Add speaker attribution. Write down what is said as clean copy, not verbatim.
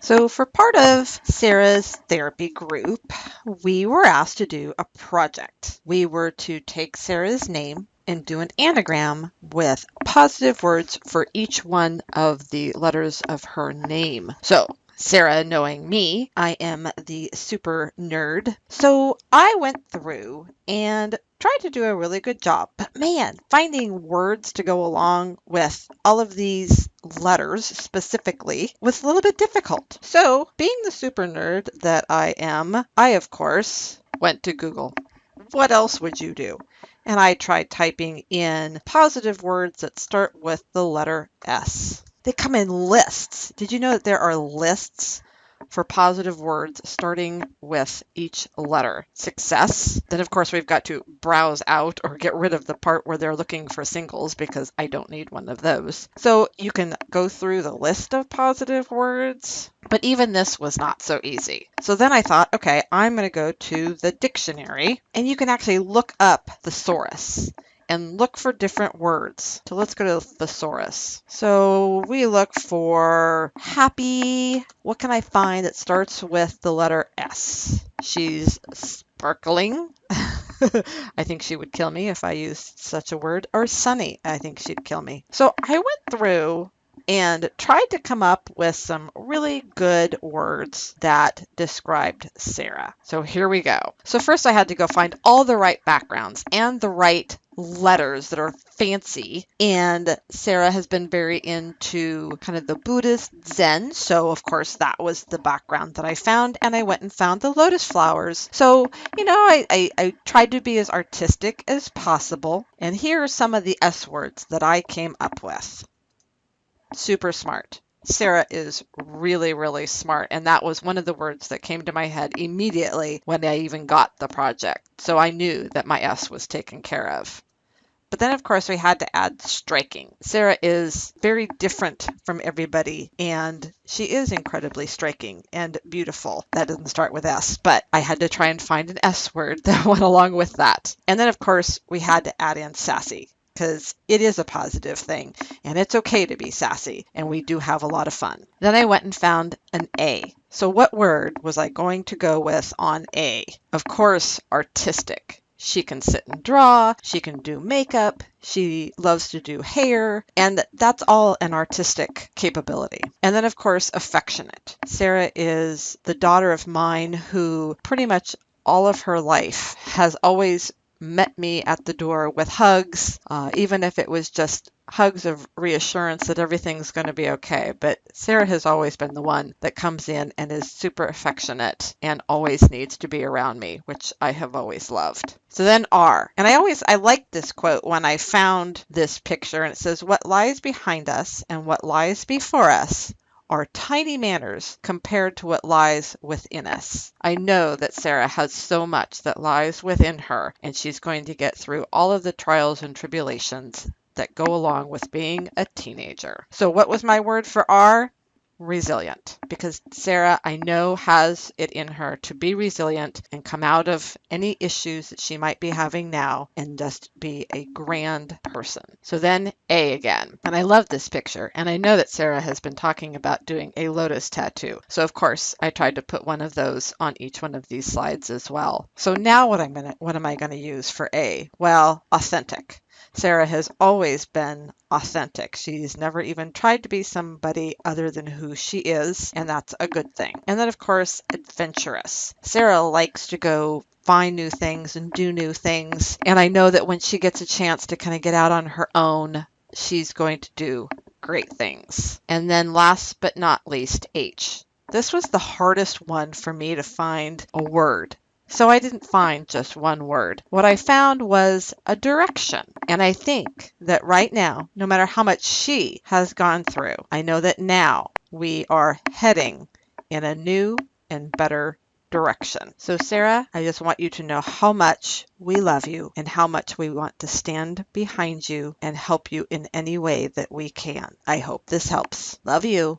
Speaker 1: So, for part of Sarah's therapy group, we were asked to do a project. We were to take Sarah's name and do an anagram with positive words for each one of the letters of her name. So, Sarah, knowing me, I am the super nerd. So I went through and tried to do a really good job. But man, finding words to go along with all of these letters specifically was a little bit difficult. So, being the super nerd that I am, I of course went to Google. What else would you do? And I tried typing in positive words that start with the letter S. They come in lists. Did you know that there are lists for positive words starting with each letter? Success. Then, of course, we've got to browse out or get rid of the part where they're looking for singles because I don't need one of those. So you can go through the list of positive words, but even this was not so easy. So then I thought, okay, I'm going to go to the dictionary, and you can actually look up thesaurus and look for different words. So let's go to thesaurus. So we look for happy. What can I find that starts with the letter S? She's sparkling. I think she would kill me if I used such a word. Or sunny. I think she'd kill me. So I went through and tried to come up with some really good words that described Sarah. So here we go. So first I had to go find all the right backgrounds and the right letters that are fancy. And Sarah has been very into kind of the Buddhist Zen. So of course that was the background that I found. And I went and found the lotus flowers. So, I tried to be as artistic as possible. And here are some of the S words that I came up with. Super smart. Sarah is really, really smart. And that was one of the words that came to my head immediately when I even got the project. So I knew that my S was taken care of. But then, of course, we had to add striking. Sarah is very different from everybody, and she is incredibly striking and beautiful. That doesn't start with S, but I had to try and find an S word that went along with that. And then, of course, we had to add in sassy, because it is a positive thing and it's okay to be sassy, and we do have a lot of fun. Then I went and found an A. So what word was I going to go with on A? Of course, artistic. She can sit and draw, she can do makeup, she loves to do hair, and that's all an artistic capability. And then, of course, affectionate. Sarah is the daughter of mine who pretty much all of her life has always met me at the door with hugs, even if it was just hugs of reassurance that everything's going to be okay. But Sarah has always been the one that comes in and is super affectionate and always needs to be around me, which I have always loved. So then R. And I liked this quote when I found this picture, and it says, "What lies behind us and what lies before us are tiny manners compared to what lies within us." I know that Sarah has so much that lies within her, and she's going to get through all of the trials and tribulations that go along with being a teenager. So what was my word for R? Resilient, because Sarah, I know, has it in her to be resilient and come out of any issues that she might be having now and just be a grand person. So then A again. And I love this picture. And I know that Sarah has been talking about doing a lotus tattoo. So of course I tried to put one of those on each one of these slides as well. So now what am I going to use for A? Well, authentic. Sarah has always been authentic. She's never even tried to be somebody other than who she is, and that's a good thing. And then, of course, adventurous. Sarah likes to go find new things and do new things, and I know that when she gets a chance to kind of get out on her own, she's going to do great things. And then last but not least, H. This was the hardest one for me to find a word. So I didn't find just one word. What I found was a direction. And I think that right now, no matter how much she has gone through, I know that now we are heading in a new and better direction. So Sarah, I just want you to know how much we love you and how much we want to stand behind you and help you in any way that we can. I hope this helps. Love you.